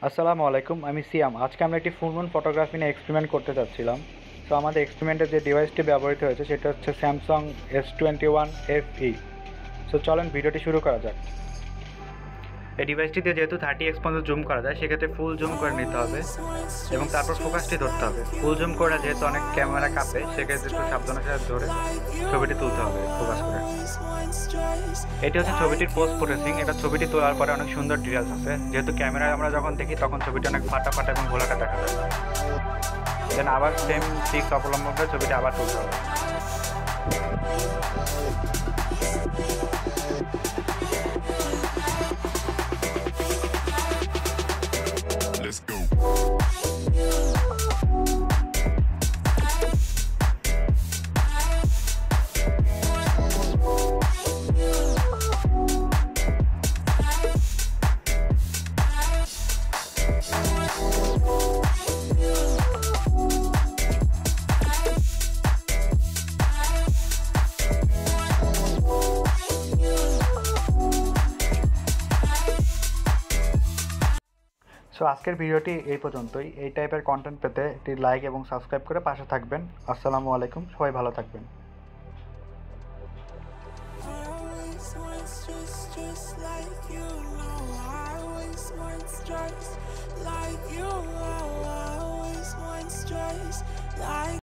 আসসালামু আলাইকুম, আমি সিয়াম। আজকে আমরা একটি ফুল মুন ফটোগ্রাফি নিয়ে এক্সপেরিমেন্ট করতে যাচ্ছিলাম। তো আমাদের এক্সপেরিমেন্টে যে ডিভাইসটি ব্যবহৃত হয়েছে সেটা হচ্ছে স্যামসাং S21Fe। সো চলেন ভিডিওটি শুরু করা যাক। এই ডিভাইসটিতে যেহেতু 30x পর্যন্ত জুম করা যায়, সেক্ষেত্রে ফুল জুম করে নিতে হবে এবং তারপর ফোকাসটি ধরতে হবে। ফুল জুম করে যেহেতু অনেক ক্যামেরা কাঁপে, সেক্ষেত্রে একটু সাবধানের সাথে ধরে ছবিটি তুলতে হবে ফোকাস করে। এটি হচ্ছে ছবিটির পোস্ট প্রসেসিং। এটা ছবিটি তোলার পরে অনেক সুন্দর ডিটেলস আছে। যেহেতু ক্যামেরায় আমরা যখন দেখি তখন ছবিটি অনেক ফাটা ফাটা এবং ঘোলাটা দেখা যায়। দেন আবার সেম ট্রিক্স অবলম্বন করে ছবিটি আবার তুলতে হবে। Let's go. সো আজকের ভিডিওটি এই পর্যন্তই। এই টাইপের কন্টেন্ট পেতে একটি লাইক এবং সাবস্ক্রাইব করে পাশে থাকবেন। আসসালামু আলাইকুম, সবাই ভালো থাকবেন।